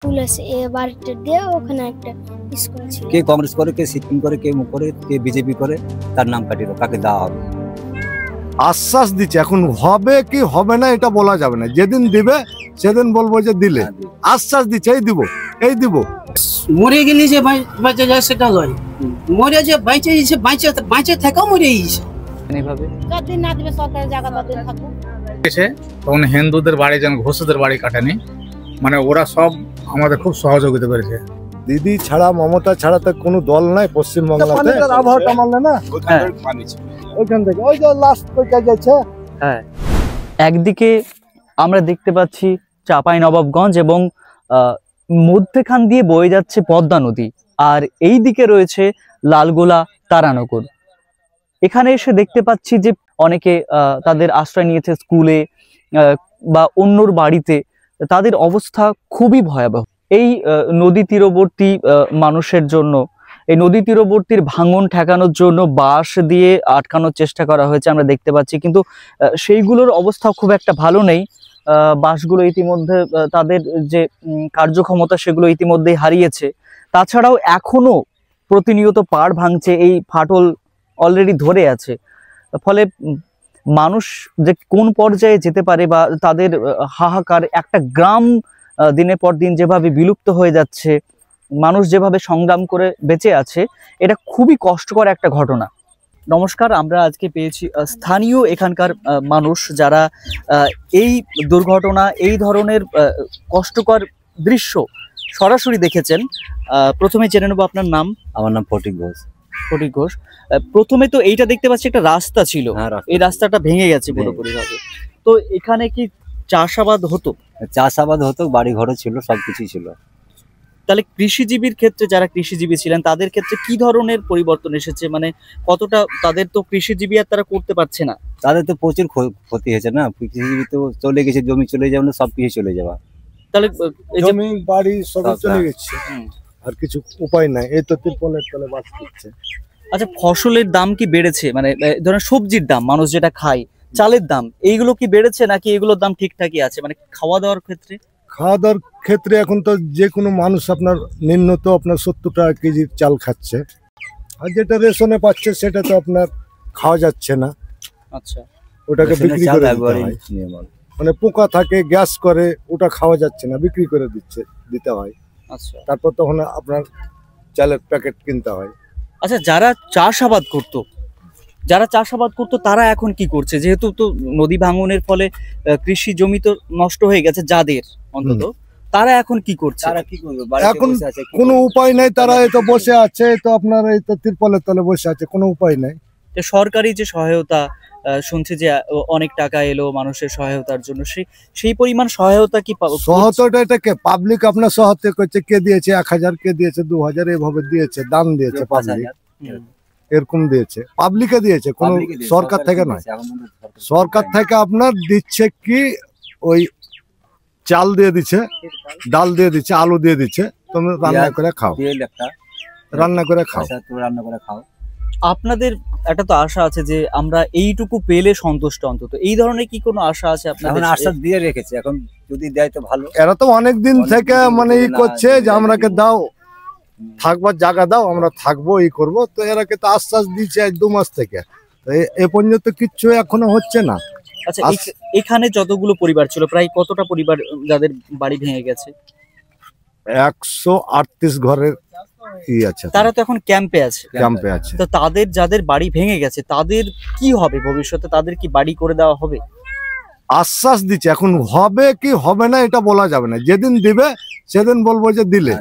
School আছে বাড়িটা দিয়ে ওখানে একটা স্কুল ছিল। কে কংগ্রেস করে, কে সিপিএম করে, কে মুখ করে, কে বিজেপি করে, তার নাম কাটিয়ে দাও, কাকে দেওয়া হবে। আশ্বাস দিচ্ছে, এখন হবে কি হবে না এটা বলা যাবে না। যেদিন দিবে সেদিন বলবো যে দিলে। আশ্বাস দিচ্ছে এই দিব, এই দিব। মরে গেলে যে বাঁচা যায় সেটা নয়, মরে যে বাইচে বাইচে থাকাও মরে গেছে। এইভাবে যতদিন না দিবে সরকারি জায়গা ততদিন থাকবো। তখন হিন্দুদের বাড়ি যেন ঘোষদের বাড়ি কাটেনি, মানে ওরা সব আমাদের খুব সহযোগিতা করেছে। দিদি ছাড়া, মমতা ছাড়া তো কোনো দল নাই পশ্চিমবাংলাতে। আবহাওয়াটা মানলে না ওইখান থেকে ওই যে লাস্ট পর্যায়ে যাচ্ছে। হ্যাঁ, একদিকে আমরা দেখতে পাচ্ছি চাঁপাইনবাবগঞ্জ এবং মধ্যখান দিয়ে বয়ে যাচ্ছে পদ্মা নদী, আর এই দিকে রয়েছে লালগোলা তারানগর। এখানে এসে দেখতে পাচ্ছি যে অনেকে তাদের আশ্রয় নিয়েছে স্কুলে বা অন্যর বাড়িতে। তাদের অবস্থা খুবই ভয়াবহ। এই নদী তীরবর্তী মানুষের জন্য, এই নদী তীরবর্তীর ভাঙন ঠেকানোর জন্য বাঁশ দিয়ে আটকানোর চেষ্টা করা হয়েছে আমরা দেখতে পাচ্ছি, কিন্তু সেইগুলোর অবস্থা খুব একটা ভালো নেই। বাঁশগুলো ইতিমধ্যে তাদের যে কার্যক্ষমতা সেগুলো ইতিমধ্যেই হারিয়েছে। তাছাড়াও এখনো প্রতিনিয়ত পাড় ভাঙছে, এই ফাটল অলরেডি ধরে আছে। ফলে মানুষ যে কোন পর্যায়ে যেতে পারে বা তাদের হাহাকার, একটা গ্রাম দিনের পর দিন যেভাবে বিলুপ্ত হয়ে যাচ্ছে, মানুষ যেভাবে সংগ্রাম করে বেঁচে আছে, এটা খুবই কষ্টকর একটা ঘটনা। নমস্কার, আমরা আজকে পেয়েছি স্থানীয় এখানকার মানুষ যারা এই দুর্ঘটনা, এই ধরনের কষ্টকর দৃশ্য সরাসরি দেখেছেন। প্রথমে জেনে নেব আপনার নাম। আমার নাম ফটিক ঘোষ। ফটিক ঘোষ, প্রথমে তো এইটা দেখতে পাচ্ছি একটা রাস্তা ছিল, এই রাস্তাটা ভেঙে গেছে পুরোপুরি ভাবে। তো এখানে কি চাষাবাদ হতো? চাষাবাদ হতো, বাড়ি ঘরও ছিল, সবকিছুই ছিল। তাহলে কৃষিজীবীর ক্ষেত্রে, যারা কৃষিজীবী ছিলেন তাদের ক্ষেত্রে কি ধরনের পরিবর্তন এসেছে? মানে কতটা তাদের তো কৃষিজীবী আর তারা করতে পারছে না, তাদের তো প্রচুর ক্ষতি হয়েছে না। কৃষিজীবী তো চলে গেছে, জমি চলে যাওয়া, সব কিছু চলে যাওয়া। তাহলে জমি বাড়ি সব চলে গেছে, আর কিছু উপায় নাই। এই তো তিরপলের তলে বাস করছে। আচ্ছা, ফসলের দাম কি বেড়েছে? মানে ধরেন সবজির দাম, মানুষ যেটা খায়, চালের দাম, এইগুলো কি বেড়েছে নাকি এগুলোর দাম ঠিকঠাকই আছে? মানে খাওয়া দাওয়ার ক্ষেত্রে, খাওয়া দাওয়ার ক্ষেত্রে এখন তো যে কোনো মানুষ আপনার নিম্নত আপনার 70 টাকা কেজি চাল খাচ্ছে, আর যেটা রেশনে পাচ্ছে সেটা তো আপনার খাওয়া যাচ্ছে না। আচ্ছা, ওটাকে বিক্রি করে দিতে হয়। মানে পোকা থাকে, গ্যাস করে, ওটা খাওয়া যাচ্ছে না, বিক্রি করে দিতে হয়। আচ্ছা, তারপর তখন আপনার চালের প্যাকেট কিনতে হয়। আচ্ছা, যারা চাষাবাদ করতো তারা এখন কি করছে? যেহেতু তো নদী ভাঙনের ফলে কৃষি জমি তো নষ্ট হয়ে গেছে যাদের, অন্তত তারা এখন কি করছে? তারা কি করবে? এখন কোনো উপায় নাই, তারা এই তো বসে আছে, তো আপনার এই তো তিরপলের তলে বসে আছে, কোনো উপায় নাই। সরকারি যে সহায়তা শুনছি যে অনেক টাকা এলো মানুষের সহায়তার জন্য, সেই পরিমাণ সহায়তা কি? সহায়তাটা এটাকে পাবলিক আপনার সহায়তা করছে। কে দিয়েছে 1000, কে দিয়েছে 2000, এভাবে দিয়েছে, দান দিয়েছে পাবলিক, এরকম দিয়েছে, পাবলিকে দিয়েছে, কোন সরকার থেকে নয়। সরকার থেকে আপনার দিচ্ছে কি, ওই চাল দিয়ে দিচ্ছে, ডাল দিয়ে দিচ্ছে, আলু দিয়ে দিচ্ছে, তুমি রান্না করে খাও, রান্না করে খাও। আপনাদের একটা তো আশা আছে যে আমরা এইটুকু পেলে সন্তুষ্ট, অন্তত এই ধরনের কি কোনো আশা আছে আপনাদের? আশা দিয়ে রেখেছে, এখন যদি দেয় তো ভালো। এরা তো অনেক দিন থেকে মানে ই করছে যে আমরাকে দাও, থাকবার জায়গা দাও, আমরা থাকবো, ই করবো। তো এরাকে তো আশ্বাস দিচ্ছে 1-2 মাস থেকে, এ পর্যন্ত কিচ্ছু এখনো হচ্ছে না। আচ্ছা, এখানে যতগুলো পরিবার ছিল, প্রায় কতটা পরিবার যাদের বাড়ি ভেঙে গেছে? 138 ঘরের আছে। তারা তো এখন ক্যাম্পে আছে। তো তাদের যাদের বাড়ি ভেঙে গেছে তাদের কি হবে ভবিষ্যতে? তাদের কি বাড়ি করে দেওয়া হবে? আশ্বাস দিচ্ছে, এখন হবে কি হবে না এটা বলা যাবে না। যেদিন দিবে সেদিন বলবো যে দিলে।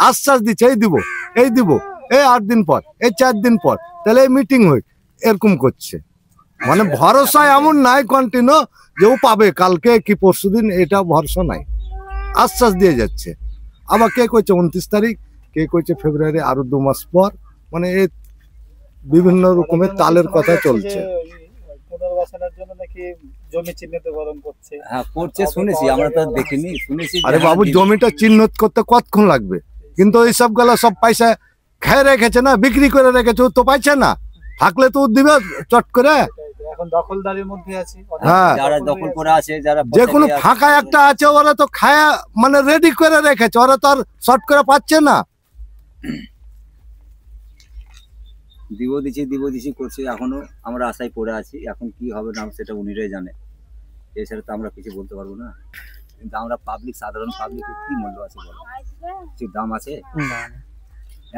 আশ্বাস দিচ্ছে এই দিব, এই দিব, এই 8 দিন পর, এই 4 দিন পর, তাহলে এই মিটিং হই, এরকম করছে। মানে ভরসা এমন নাই কন্টিনিউ যে ও পাবে কালকে কি পরশুদিন, এটা ভরসা নাই। আশ্বাস দিয়ে যাচ্ছে। আবার কে কইছে 29 তারিখ, কে কইছে ফেব্রুয়ারি, আরো 2 মাস পর। মানে এই বিভিন্ন রকমের তালের কথা চলছে। আরে বাবু, জমিটা চিহ্নিত করতে কতক্ষণ লাগবে? কিন্তু এইসব গুলা সব পয়সা খেয়ে রেখেছে না, বিক্রি করে রেখেছে, ও তো পাইছে না। থাকলে তো দিবে চট করে। এখন দখলদারির মধ্যে আছে হ্যাঁ। যারা দখল করে আছে, যারা যে কোনো ফাঁকা একটা আছে ওরা তো খায়া মানে রেডি করে রেখেছে, ওরা তো আর শর্ট করে পাচ্ছে না। দিব দিছি করছে, এখনো আমরা আশায় পড়ে আছি। এখন কি হবে না সেটা উনিরাই জানে, এছাড়া তো আমরা কিছু বলতে পারবো না। কিন্তু আমরা পাবলিক, সাধারণ পাবলিকের কি মূল্য আছে বলো, কিছু দাম আছে?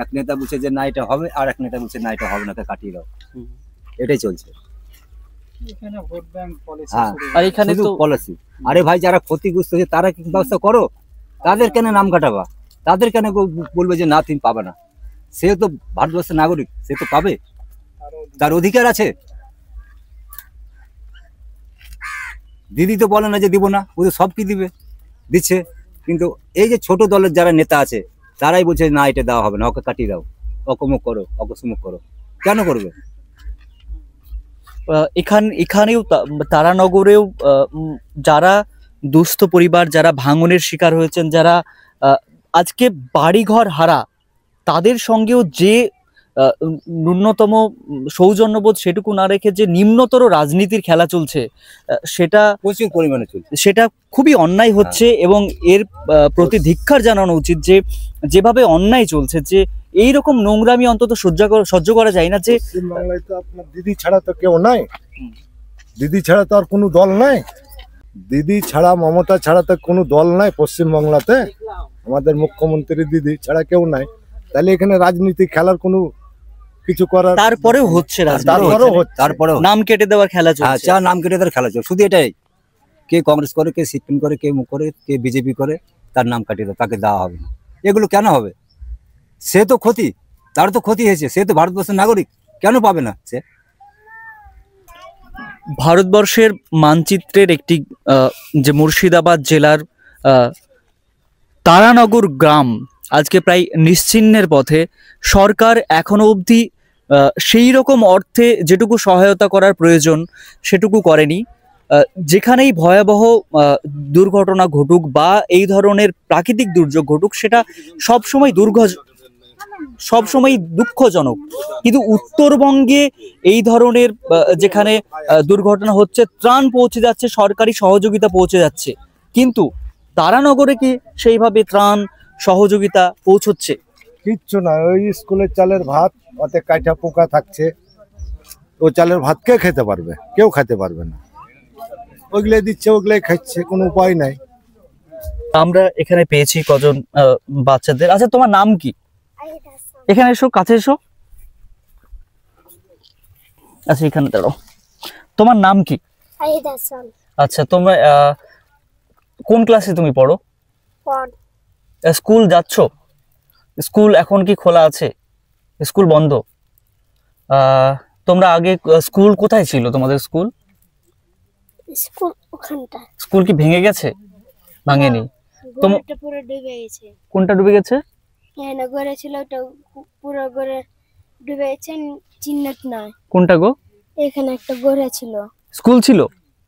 এক নেতা বলছে যে না এটা হবে, আর এক নেতা বলছে না এটা হবে না, তা কাটিয়ে দাও। এটাই চলছে। হ্যাঁ, আর এখানে তো পলিসি। আরে ভাই, যারা ক্ষতিগ্রস্ত হয়েছে তারা কি ব্যবস্থা করো, তাদের কেন নাম কাটাবা? তাদের কেন বলবে যে না তুমি পাবে না? সে তো ভারতবর্ষের নাগরিক, সে তো পাবে, তার অধিকার আছে। দিদি তো বলে না যে দিব না, ও তো সব কি দিবে, দিচ্ছে। কিন্তু এই যে ছোট দলের যারা নেতা আছে তারাই বলছে না এটা দেওয়া হবে না, ওকে কাটিয়ে দাও, অকমুক করো, অকসমুক করো। কেন করবে? এখানেও তারানগরেও যারা দুস্থ পরিবার, যারা ভাঙনের শিকার হয়েছেন, যারা আজকে বাড়িঘর হারা, তাদের সঙ্গেও যে ন্যূনতম সৌজন্যবোধ সেটুকু না রেখে যে নিম্নতর রাজনীতির খেলা চলছে, সেটা প্রচুর পরিমাণে চলছে। সেটা খুবই অন্যায় হচ্ছে। এবং এর প্রতি ধিক্কার জানানো উচিত যে যেভাবে অন্যায় চলছে, যে এইরকম নোংরামি অন্তত সহ্য করা যায় না। যে পশ্চিমবাংলায় তো আপনার দিদি ছাড়া তো কেউ নাই, দিদি ছাড়া তো আর কোনো দল নাই, দিদি ছাড়া, মমতা ছাড়া তো কোনো দল নাই পশ্চিমবাংলাতে। আমাদের মুখ্যমন্ত্রী দিদি ছাড়া কেউ নাই। তাহলে এখানে রাজনীতি খেলার কোনো কিছু করার, তারপরেও হচ্ছে তারপরেও নাম কেটে দেওয়ার খেলা চলছে। আচ্ছা, নাম কেটে তার খেলা চলছে, শুধু এটাই। কে কংগ্রেস করে, কে সিপিএম করে, কে মুখ করে, কে বিজেপি করে, তার নাম কাটিয়ে দেয়, তাকে দেওয়া হবে না। এগুলো কেন হবে? সে তো ক্ষতি, তার তো ক্ষতি হয়েছে, সে তো ভারতবর্ষের নাগরিক, কেন পাবে না সে? ভারতবর্ষের মানচিত্রের একটি যে মুর্শিদাবাদ জেলার তারানগর গ্রাম আজকে প্রায় নিশ্চিহ্নের পথে। সরকার এখনো অবধি সেই রকম অর্থে যেটুকু সহায়তা করার প্রয়োজন সেটুকু করেনি। যেখানেই ভয়াবহ দুর্ঘটনা ঘটুক বা এই ধরনের প্রাকৃতিক দুর্যোগ ঘটুক, সেটা সবসময় সবসময় দুঃখজনক। কিন্তু উত্তরবঙ্গে এই ধরনের যেখানে দুর্ঘটনা হচ্ছে, ত্রাণ পৌঁছে যাচ্ছে, সরকারি সহযোগিতা পৌঁছে যাচ্ছে, কিন্তু তারানগরে কি সেইভাবে ত্রাণ সহযোগিতা পৌঁছচ্ছে? কিচ্ছু না। ওই স্কুলের চালের ভাত, ওতে কাঠা পোকা থাকছে, ও চালের ভাত কে খেতে পারবে? কেউ খেতে পারবে না। ওইগুলাই দিচ্ছে, ওইগুলাই খাচ্ছে, কোনো উপায় নাই। আমরা এখানে পেয়েছি কজন বাচ্চাদের। আচ্ছা, তোমার নাম কি? এখানে এসো, কাছে এসো। আচ্ছা, এখানে দাঁড়াও। তোমার নাম কি? আচ্ছা, তোমরা কোন ক্লাসে তুমি পড়ো? স্কুল যাচ্ছ? স্কুল এখন কি খোলা আছে? স্কুল বন্ধ? তোমরা আগে স্কুল কোথায় ছিল? তোমাদের স্কুল স্কুল কি ভেঙে গেছে? ভাঙেনি? পুরো ডুবে গেছে। কোনটা ডুবে গেছে? না, ঘরে ছিল, ওটা পুরো ঘরে ডুবে গেছে, চিহ্নত নাই। কোনটা গো? এখানে একটা ঘরে ছিল, স্কুল ছিল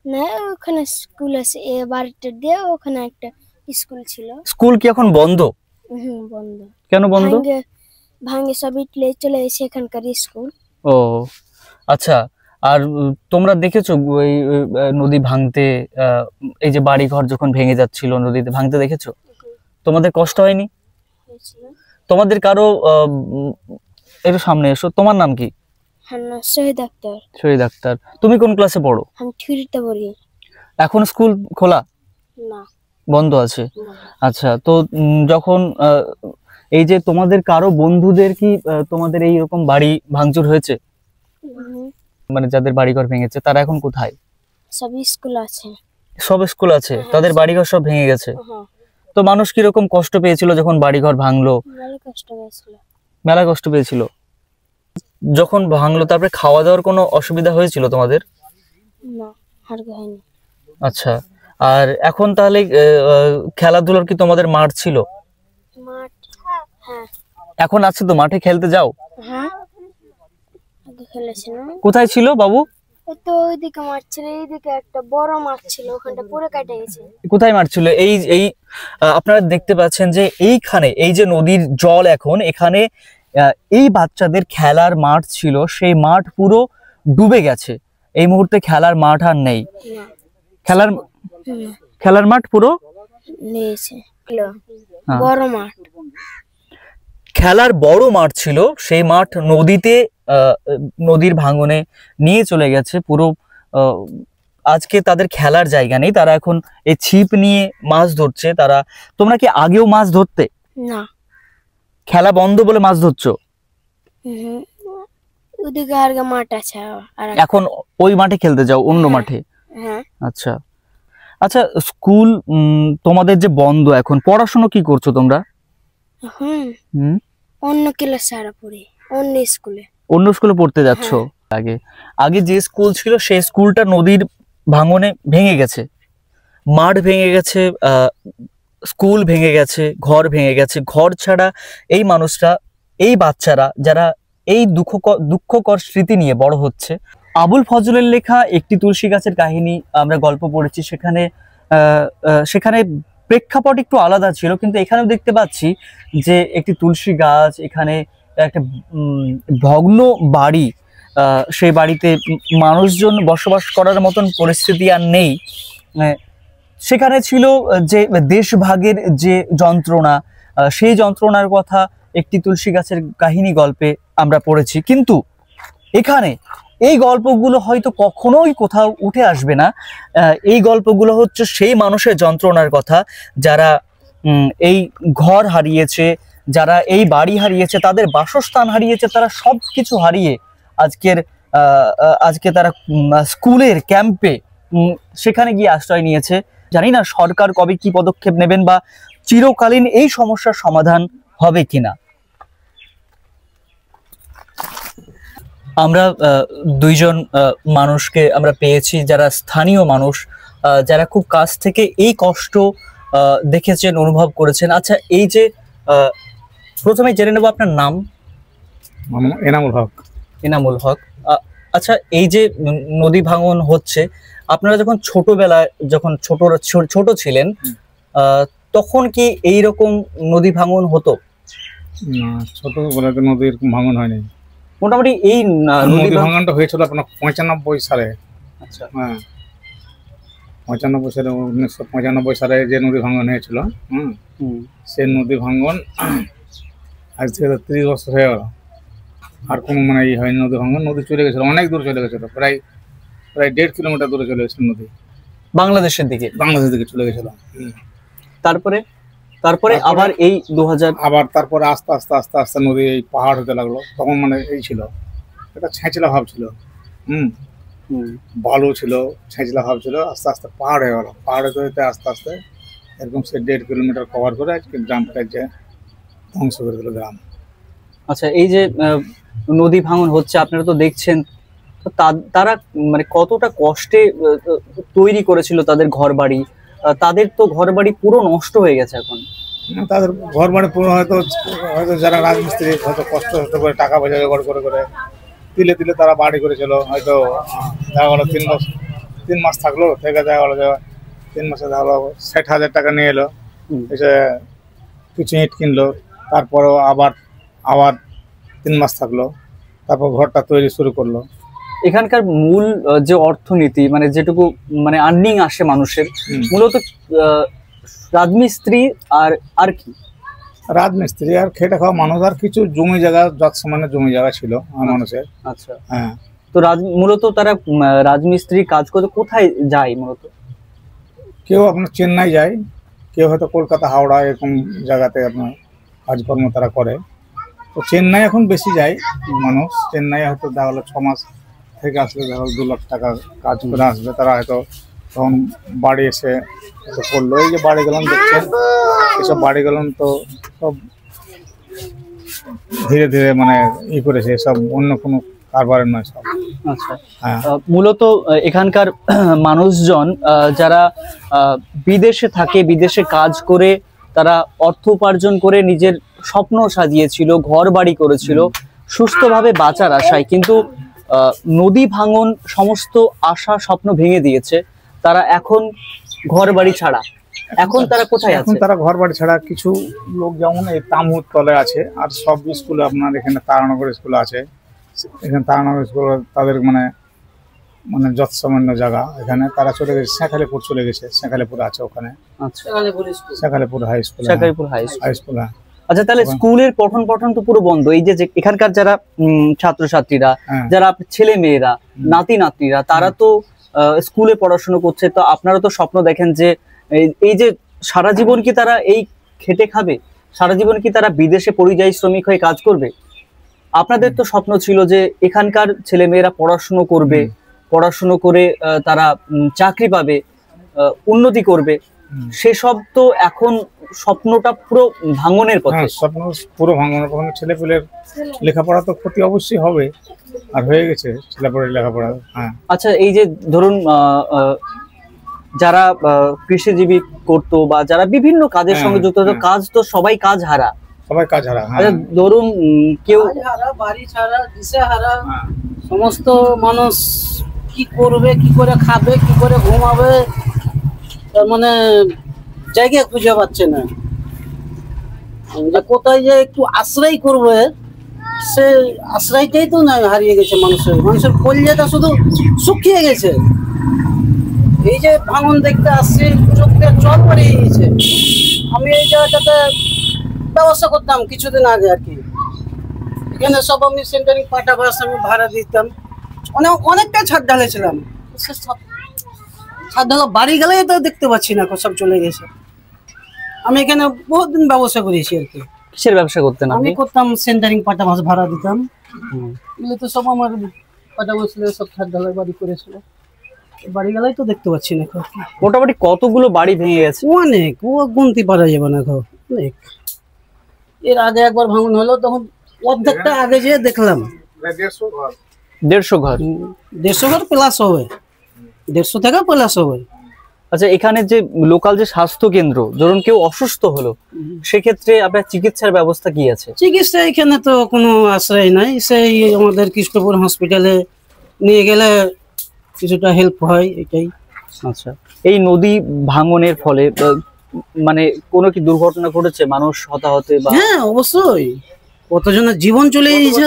না ওখানে স্কুল আছে, এ বাড়িটা দিয়ে ওখানে একটা স্কুল ছিল। স্কুল কি এখন বন্ধ? বন্ধ। কেন বন্ধ? ভাঙে সব ইটলে চলে এসে এখানকার স্কুল। ও আচ্ছা। আর তোমরা দেখেছো এই নদী ভাঙতে, এই যে বাড়ি ঘর যখন ভেঙে যাচ্ছিল নদীতে ভাঙতে, দেখেছো? তোমাদের কষ্ট হয়নি? তোমাদের কারো একটু সামনে এসো। তোমার নাম কি? শহীদ আক্তার। শহীদ আক্তার। তুমি কোন ক্লাসে পড়ো? আমি থ্রিতে পড়ি। এখন স্কুল খোলা? না, বন্ধ আছে। আচ্ছা, তো যখন এই যে তোমাদের কারো বন্ধুদের কি তোমাদের এই রকম বাড়ি ভাঙচুর হয়েছে? মানে যাদের বাড়িঘর ভেঙেছে তারা এখন কোথায়? সব স্কুল আছে। সব স্কুল আছে, তাদের বাড়িঘর সব ভেঙে গেছে। তো মানুষ কিরকম কষ্ট পেয়েছিল যখন বাড়িঘর ভাঙলো? মেলা কষ্ট পেয়েছিল। যখন ভাঙলো তারপরে খাওয়া দাওয়ার কোনো অসুবিধা হয়েছিল তোমাদের? না, আর হয়নি। আচ্ছা, আর এখন তাহলে খেলাধুলার কি তোমাদের মাঠ ছিল? মাঠ, হ্যাঁ। এখন আছে তো, মাঠে খেলতে যাও? হ্যাঁ, আগে খেলেছি না। কোথায় ছিল বাবু? তো ওইদিকে মাঠ ছিল, এইদিকে একটা বড় মাঠ ছিল, ওখানটা পুরো কেটে গেছে। কোথায় মাঠ ছিল? এই এই আপনারা দেখতে পাচ্ছেন যে এইখানে এই যে নদীর জল, এখন এখানে এই বাচ্চাদের খেলার মাঠ ছিল, সেই মাঠ পুরো ডুবে গেছে। এই মুহূর্তে খেলার মাঠ আর নেই। না, খেলার না, খেলার মাঠ পুরো নিয়েছে হলো হ্যাঁ। বড় মাঠ। খেলার বড় মাঠ ছিল, সেই মাঠ নদীতে নদীর ভাঙনে নিয়ে চলে গেছে পুরো। আজকে তাদের খেলার জায়গা নেই, তারা এখন এই ছিপ নিয়ে মাছ ধরছে। তারা, তোমরা কি আগেও মাছ ধরতে? না, খেলা বন্ধ বলে মাছ ধরছো? হুম, ওদিকে আর মাঠ আছে আর এখন ওই মাঠে খেলতে যাও, অন্য হ্যাঁ। মাঠে? হ্যাঁ, আচ্ছা আচ্ছা, স্কুল তোমাদের যে বন্ধ, এখন পড়াশোনা কি করছো তোমরা? হুম, হুম, অন্য ক্লাসে আর পড়ি, অন্য স্কুলে। অন্য স্কুলে পড়তে যাচ্ছ? আগে আগে যে স্কুল ছিল সেই স্কুলটা নদীর ভাঙনে ভেঙে গেছে, মাঠ ভেঙে গেছে, স্কুল ভেঙে গেছে, ঘর ভেঙে গেছে। ঘর ছাড়া এই মানুষরা, এই বাচ্চারা যারা এই দুঃখকর স্মৃতি নিয়ে বড় হচ্ছে। আবুল ফজলের লেখা একটি তুলসী গাছের কাহিনী আমরা গল্প পড়েছি, সেখানে সেখানে প্রেক্ষাপট একটু আলাদা ছিল, কিন্তু এখানেও দেখতে পাচ্ছি যে একটি তুলসী গাছ, এখানে একটা ভগ্ন বাড়ি, সেই বাড়িতে মানুষজন বসবাস করার মতন পরিস্থিতি আর নেই। সেখানে ছিল যে দেশভাগের যে যন্ত্রণা, সেই যন্ত্রণার কথা একটি তুলসী গাছের কাহিনী গল্পে আমরা পড়েছি। কিন্তু এখানে এই গল্পগুলো হয়তো কখনোই কোথাও উঠে আসবে না। এই গল্পগুলো হচ্ছে সেই মানুষের যন্ত্রণার কথা, যারা এই ঘর হারিয়েছে, যারা এই বাড়ি হারিয়েছে, তাদের বাসস্থান হারিয়েছে, তারা সব কিছু হারিয়ে আজকে তারা স্কুলের ক্যাম্পে সেখানে গিয়ে আশ্রয় নিয়েছে। জানি না সরকার কবে কি পদক্ষেপ নেবেন বা চিরকালীন এই সমস্যার সমাধান হবে কিনা। আমরা দুইজন মানুষকে আমরা পেয়েছি যারা স্থানীয় মানুষ, যারা খুব কাছ থেকে এই কষ্ট দেখেছেন, অনুভব করেছেন। আচ্ছা, এই যে প্রথমে জেনে নেব আপনার নাম। এনামুল হক। এনামুল হক। আচ্ছা, এই যে নদী ভাঙন হচ্ছে, আপনারা যখন ছোটবেলায়, যখন ছোট ছিলেন, তখন কি এইরকম নদী ভাঙন হতো? না, ছোটবেলায় তো নদীর ভাঙন হয়নি। মোটামুটি এই নদী ভাঙনটা হয়েছিল আপনার 95 সালে। আচ্ছা, হ্যাঁ, 95 সালে, 1995 সালে যে নদী ভাঙন হয়েছিল, সেই নদী ভাঙন আজ থেকে 30 বছর হয়ে গেল, আর কোনো মানে ই হয়নি নদী ভাঙন। নদী চলে গেছিল, অনেক দূর চলে গেছিল, প্রায় 1.5 কিলোমিটার দূরে চলে গেছিল নদী, বাংলাদেশের দিকে চলে গেছিল। তারপরে আবার এই 2000 আবার তারপরে আস্তে আস্তে আস্তে আস্তে নদী এই পাহাড় হতে লাগলো। তখন মানে এই ছিল, এটা ছেঁচলা ভাব ছিল, বালু ছিল, ছেঁচলা ভাব ছিল, আস্তে আস্তে পাহাড় হয়ে গেল। পাহাড় হতে হতে আস্তে আস্তে এরকম সে 1.5 কিলোমিটার কভার করে আজকে গ্রামটা যে ধ্বংস করে দিল গ্রাম। আচ্ছা, এই যে নদী ভাঙন হচ্ছে আপনারা তো দেখছেন, তো তারা মানে কতটা কষ্টে তৈরি করেছিল তাদের ঘর বাড়ি, তাদের তো ঘর বাড়ি পুরো নষ্ট হয়ে গেছে এখন। তাদের ঘর বাড়ি পুরো হয়তো যারা রাজমিস্ত্রি হয়তো কষ্ট হতে করে টাকা পয়সা জোগাড় করে করে তিলে তিলে তারা বাড়ি করেছিল। হয়তো দেখা গেলো 3 মাস থাকলো, থেকে দেখা গেলো 3 মাসে দেখা গেলো 60,000 টাকা নিয়ে এলো, এসে কিছু ইট কিনলো, তারপরেও আবার 3 মাস থাকলো, তারপর ঘরটা তৈরি শুরু করলো। এখানকার মূল যে অর্থনীতি, মানে যেটুকু মানে আর্নিং আসে মানুষের, মূলত রাজমিস্ত্রি আর কি? রাজমিস্ত্রি আর খেটে খাওয়া মানুষ, আর কিছু জমি জায়গা, যৎসামান্য জমি জায়গা ছিল মানুষের। আচ্ছা, হ্যাঁ। তো মূলত তারা রাজমিস্ত্রি কাজ করতে কোথায় যায়? মূলত কেউ আপনার চেন্নাই যায়, কেউ হয়তো কলকাতা, হাওড়া এরকম জায়গাতে আপনার কাজকর্ম তারা করে। তো চেন্নাই এখন বেশি যায় মানুষ। চেন্নাই হয়তো দেখা গেলো 6 মাস থেকে আসলে দেখা গেলো 2 লাখ টাকা কাজ করে আসবে, তারা হয়তো তখন বাড়ি এসে করলো। এই যে বাড়ি গেলাম দেখছেন, এসব বাড়ি গেলাম তো সব ধীরে ধীরে মানে ই করেছে, সব অন্য কোনো কারবারের নয় সব। আচ্ছা, হ্যাঁ। মূলত এখানকার মানুষজন যারা বিদেশে থাকে, বিদেশে কাজ করে তারা অর্থ উপার্জন করে নিজের স্বপ্ন সাজিয়েছিল, ঘর বাড়ি করেছিল সুস্থভাবে বাঁচার আশায়, কিন্তু নদী ভাঙন সমস্ত আশা স্বপ্ন ভেঙে দিয়েছে। তারা এখন ঘর বাড়ি ছাড়া, এখন তারা কোথায় আছে? এখন তারা ঘর বাড়ি ছাড়া, কিছু লোক যেমন এই তামুর তলে আছে, আর সব স্কুলে আপনার এখানে তারানগর স্কুল আছে, এখানে তারানগর স্কুল তাদের মানে মানে যত সামান্য জায়গা এখানে তারা চলে গেছে, শেখালিপুর চলে গেছে, শেখালিপুর আছে ওখানে, আচ্ছা, Shekhalipur high school, Shakaripur high school. High school. আচ্ছা, তাহলে স্কুলের পঠন পাঠন তো পুরো বন্ধ। এই যে এখানকার যারা ছাত্রছাত্রীরা, যারা ছেলে মেয়েরা, নাতি নাতনিরা, তারা তো স্কুলে পড়াশোনা করছে, তো আপনারা তো স্বপ্ন দেখেন যে এই যে সারা জীবন কি তারা এই খেটে খাবে, সারা জীবন কি তারা বিদেশে পরিযায়ী শ্রমিক হয়ে কাজ করবে? আপনাদের তো স্বপ্ন ছিল যে এখানকার ছেলে মেয়েরা পড়াশুনো করবে, পড়াশুনো করে তারা চাকরি পাবে, উন্নতি করবে, সেসব তো এখন স্বপ্নটা পুরো ভাঙনের পথে। স্বপ্ন পুরো ভাঙনের পথে। ছেলেপেলের লেখাপড়া তো ক্ষতি অবশ্যই হবে, আর হয়ে গেছে ছেলেপেলের লেখাপড়া। হ্যাঁ, আচ্ছা, এই যে ধরুন যারা কৃষিজীবী করতো বা যারা বিভিন্ন কাজের সঙ্গে যুক্ত হতো, কাজ তো সবাই কাজ হারা, সবাই কাজ হারা। আচ্ছা, ধরুন কেউ বাড়ি ছাড়া, দিশে হারা, সমস্ত মানুষ কি করবে, কি করে খাবে, কি করে ঘুমাবে, তার মানে জায়গা খুঁজে পাচ্ছে না। যে কোথায় যে একটু আশ্রয় করবে, সে আশ্রয়টাই তো নাই, হারিয়ে গেছে মানুষের কলিজাটা শুধু শুকিয়ে গেছে। এই যে ভাঙন দেখতে আসছি, চোখ দিয়ে জল বেরিয়ে গেছে। আমি এই জায়গাটাতে ব্যবস্থা করতাম কিছুদিন আগে আর কি, এখানে সব আমি সেন্টারিং পাটা বাস আমি ভাড়া দিতাম, অনেকটা ছাদ ঢালেছিলাম। ছাদ ঢালা বাড়ি গেলেই তো দেখতে পাচ্ছি না, সব চলে গেছে। আমি এখানে বহুত দিন ব্যবসা করেছি আর কি। কিসের ব্যবসা করতেন আমি আপনি? করতাম সেন্টারিং পাটা বাস ভাড়া দিতাম। এগুলো তো সব আমার পাটা বাস সব ছাদ ঢালাই বাড়ি করেছিল, বাড়ি গেলেই তো দেখতে পাচ্ছি না। মোটামুটি কতগুলো বাড়ি ভেঙে গেছে? অনেক, ও গুনতে পারা যাবে না, অনেক। এর আগে একবার ভাঙন হলো, তখন অর্ধেকটা আগে যেয়ে দেখলাম 150 ঘর। 150 ঘর প্লাস হবে, 150 থেকে প্লাস হবে। আচ্ছা, এখানে যে লোকাল যে স্বাস্থ্য কেন্দ্র, ধরুন কেউ অসুস্থ হলো, সেক্ষেত্রে আপনার চিকিৎসার ব্যবস্থা কি আছে? চিকিৎসা এখানে তো কোনো আশ্রয় নাই, সেই আমাদের কৃষ্ণপুর হসপিটালে নিয়ে গেলে কিছুটা হেল্প হয়, এটাই। আচ্ছা, এই নদী ভাঙনের ফলে মানে কোনো কি দুর্ঘটনা ঘটেছে, মানুষ হতাহতে বা? হ্যাঁ, অবশ্যই, কতজনের জীবন চলে গেছে।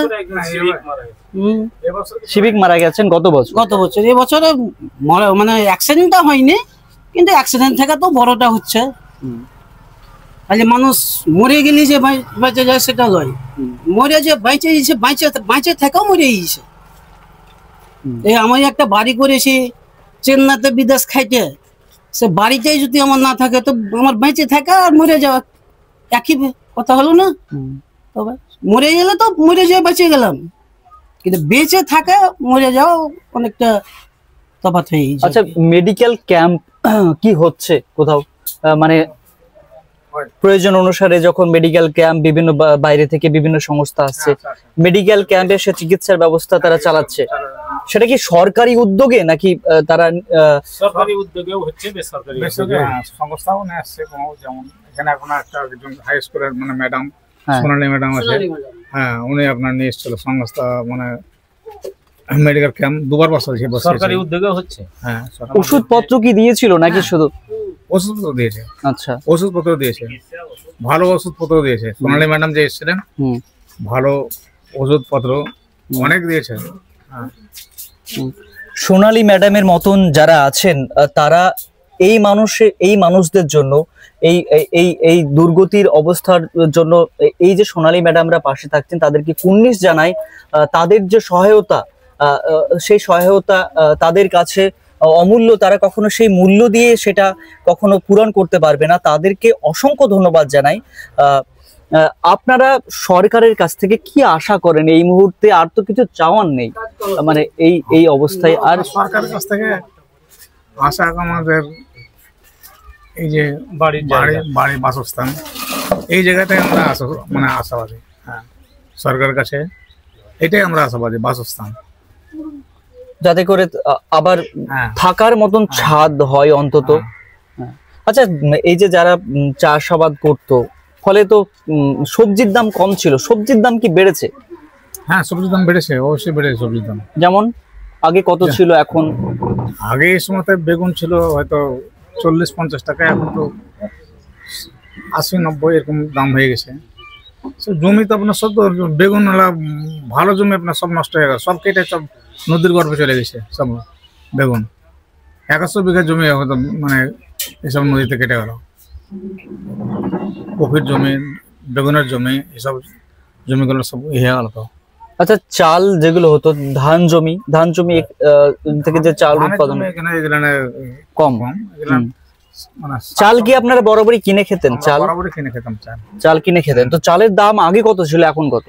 সিভিক মারা গেছেন গত বছর। এবছরে মানে অ্যাক্সিডেন্টটা হয়নি, কিন্তু অ্যাক্সিডেন্ট থেকে তো বড়টা হচ্ছে। তাহলে মানুষ মরে গেলে যে বেঁচে যায় সেটা নয়, মরে যে বেঁচে গেছে, বেঁচে থেকেও মরে গেছে। এই আমি একটা বাড়ি করেছি চেন্নাইতে বিদেশ খাইতে, সে বাড়িটাই যদি আমার না থাকে, তো আমার বেঁচে থাকা আর মরে যাওয়া একই কথা হলো না? তবে মরে গেলে তো মরে যেয়ে বেঁচে গেলাম, কিন্তু বেঁচে থাকা মরে যাওয়া অনেকটা তফাৎ হয়ে গেছে। আচ্ছা, মেডিকেল ক্যাম্প কি হচ্ছে কোথাও? মানে প্রয়োজন অনুসারে যখন মেডিকেল ক্যাম্প বিভিন্ন বাইরে থেকে বিভিন্ন সংস্থা আসছে, মেডিকেল ক্যাম্পে সে চিকিৎসার ব্যবস্থা তারা চালাচ্ছে, সেটা কি সরকারি উদ্যোগে নাকি তারা? সরকারি উদ্যোগেও হচ্ছে, বেসরকারি সংস্থাও আসছে। যেমন এখানে এখন একটা হাই স্কুলের মানে ম্যাডাম সোনালী ম্যাডাম আছে, হ্যাঁ, উনি আপনার নিয়ে এসেছিল সংস্থা, মানে মেডিকেল ক্যাম্প 2বার বসেছে, সরকারি উদ্যোগেও হচ্ছে। হ্যাঁ, ওষুধপত্র কি দিয়েছিল নাকি শুধু? ওষুধপত্র দিয়েছে। আচ্ছা, ওষুধপত্র দিয়েছে, ভালো ওষুধপত্র দিয়েছে। সোনালী ম্যাডাম যে এসেছিলেন, ভালো ওষুধপত্র অনেক দিয়েছে। সোনালী ম্যাডামের মতন যারা আছেন, তারা এই মানুষদের জন্য, এই এই এই দুর্গতির অবস্থার জন্য এই যে সোনালী ম্যাডামরা পাশে থাকছেন, তাদেরকে কুর্নিশ জানাই। তাদের যে সহায়তা, সেই সহায়তা তাদের কাছে অমূল্য, তারা কখনো সেই মূল্য দিয়ে সেটা কখনো পূরণ করতে পারবে না। তাদেরকে অসংখ্য ধন্যবাদ জানাই। আপনারা সরকারের কাছ থেকে কি আশা করেন এই মুহূর্তে? আর তো কিছু চাওয়ার নেই, মানে এই অবস্থায়। আর সরকারের কাছ থেকে আশা আমাদের এই যে বাড়ি বাসস্থান, এই জায়গাতে আমরা মানে আশাবাদী। হ্যাঁ, সরকারের কাছে এটাই আমরা আশাবাদী, বাসস্থান যাতে করে আবার থাকার মতন ছাদ হয় অন্তত। আচ্ছা, এই যে যারা চাষাবাদ করতো, ফলে তো সবজির দাম কম ছিল, সবজির দাম কি বেড়েছে? হ্যাঁ, সবজির দাম বেড়েছে, অবশ্যই বেড়েছে সবজির দাম। যেমন আগে কত ছিল, এখন? আগে এই সময়তে বেগুন ছিল হয়তো 40-50 টাকা, এখন তো 80-90 এরকম দাম হয়ে গেছে। জমি তো আপনার সব, বেগুন ভালো জমি আপনার সব নষ্ট হয়ে গেল, সব কেটে সব নদীর গর্ভে চলে গেছে সব। বেগুন 100 বিঘা জমি হয়তো মানে এসব নদীতে কেটে গেল। কফির জমি, বেগুনের জমি, এসব জমিগুলো সব ইয়ে গেল। তো আচ্ছা, চাল যেগুলো হতো, ধান জমি থেকে যে চাল উৎপাদন এখানে কম, এগুলা মানে চাল কি আপনারা বরাবরই কিনে খেতেন? চাল বরাবরই কিনে খেতাম। চাল কিনে খেতেন। তো চালের দাম আগে কত ছিল, এখন কত?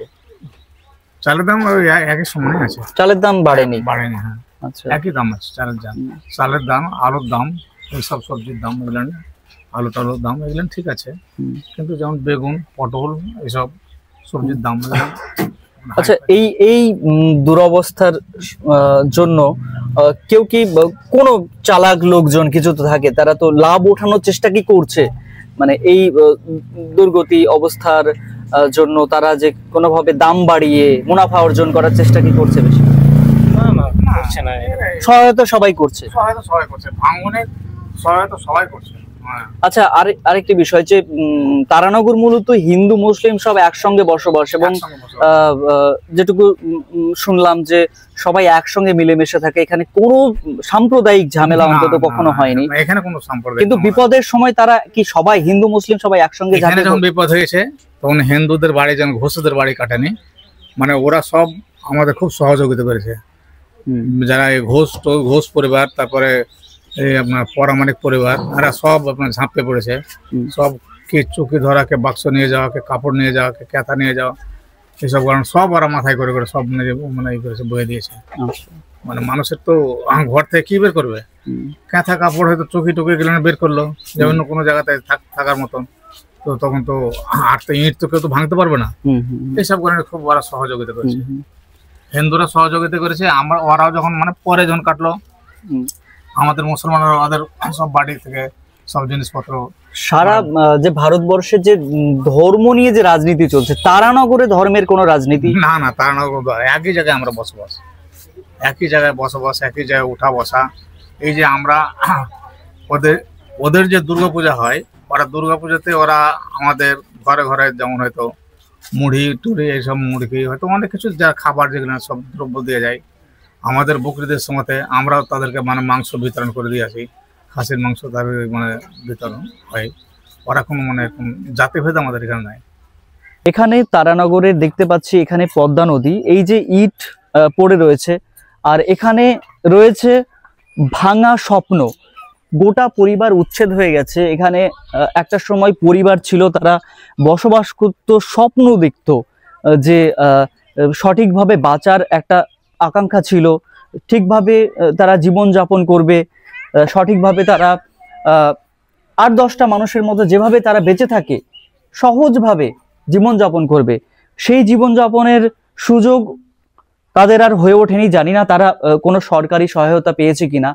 চালের দাম ওই একই সমানই আছে, চালের দাম বাড়েনি? বাড়েনি, হ্যাঁ আচ্ছা, একই দাম আছে চালের দাম, আলুর দাম, এইসব সবজির দাম, এগুলো আলু টালুর দাম এগুলো ঠিক আছে, কিন্তু যেমন বেগুন, পটল, এইসব সবজির দাম। আচ্ছা, এই দুরবস্থার জন্য কেউ কি, কোন চালাক লোকজন কিছু তো থাকে, তারা তো লাভ ওঠানোর চেষ্টা কি করছে? মানে এই দুর্গতি অবস্থার জন্য তারা যে কোনোভাবে দাম বাড়িয়ে মুনাফা অর্জন করার চেষ্টা কি করছে? বেশি সহায়তা সবাই করছে, ভাঙনের সহায়তা সবাই করছে। আচ্ছা, আরেকটি বিষয় যে তারানগর মূলত হিন্দু মুসলিম সব একসঙ্গে বসবাস, এবং যেটুকু শুনলাম যে সবাই একসঙ্গে মিলেমিশে থাকে, এখানে কোনো সাম্প্রদায়িক ঝামেলা অন্তত কখনো হয়নি। এখানে কোনো সাম্প্রদায়িক, কিন্তু বিপদের সময় তারা কি সবাই হিন্দু মুসলিম সবাই একসঙ্গে? যখন বিপদ হয়েছে তখন হিন্দুদের বাড়ি যেমন ঘোষদের বাড়ি কাটেনি, মানে ওরা সব আমাদের খুব সহযোগিতা করেছে। যারা এই ঘোষ পরিবার, তারপরে এই আপনার পরামানিক পরিবার, এরা সব আপনার ঝাঁপে পড়েছে। সব কে চুকি ধরা, কে বাক্স নিয়ে যাওয়া, কে কাপড় নিয়ে যাওয়া, কে ক্যাথা নিয়ে যাওয়া, এইসব কারণ সব ওরা মাথায় করে করে সব মানে ই করেছে, বয়ে দিয়েছে। মানে মানুষের তো ঘর থেকে কি বের করবে, ক্যাথা কাপড় হয়তো চুকি টুকি গেলে বের করলো, যেমন কোনো জায়গাতে থাকার মতন। তো তখন তো আর তো ইট তো কেউ তো ভাঙতে পারবে না, এইসব কারণে খুব ওরা সহযোগিতা করেছে। হিন্দুরা সহযোগিতা করেছে, ওরাও যখন মানে পরে যখন কাটলো, আমাদের মুসলমানরা ওদের সব বাড়ি থেকে সব জিনিসপত্র। সারা যে ভারতবর্ষের যে ধর্ম নিয়ে যে রাজনীতি চলছে, তারানগরে ধর্মের কোনো রাজনীতি না? না, তারানগর একই জায়গায় আমরা বসবাস, একই জায়গায় বসবাস, একই জায়গায় উঠা বসা। এই যে আমরা ওদের যে দুর্গাপূজা হয়, ওরা দুর্গাপূজাতে ওরা আমাদের ঘরে ঘরে যেমন হয়তো মুড়ি টুড়ি, এইসব মুড়ি হয়তো অনেক কিছু যা খাবার যেগুলো সব দ্রব্য দিয়ে যায়। আমাদের বকরিদের সময়তে আমরাও তাদেরকে মানে মাংস বিতরণ করে দিয়ে আসি, খাসির মাংস তাদের মানে বিতরণ হয়। ওরা কোনো মানে জাতিভেদ আমাদের এখানে নাই। এখানে তারানগরে দেখতে পাচ্ছি এখানে পদ্মা নদী, এই যে ইট পড়ে রয়েছে, আর এখানে রয়েছে ভাঙা স্বপ্ন। গোটা পরিবার উচ্ছেদ হয়ে গেছে। এখানে একটা সময় পরিবার ছিল, তারা বসবাস করত, স্বপ্ন দেখত যে সঠিকভাবে বাঁচার একটা আকাঙ্ক্ষা ছিল, ঠিকভাবে তারা জীবন যাপন করবে, সঠিকভাবে তারা 8-10টা মানুষের মতো যেভাবে তারা বেঁচে থাকে সহজভাবে জীবন যাপন করবে। সেই জীবন যাপনের সুযোগ তাদের আর হয়ে ওঠেনি। জানি না তারা কোনো সরকারি সহায়তা পেয়েছে কিনা।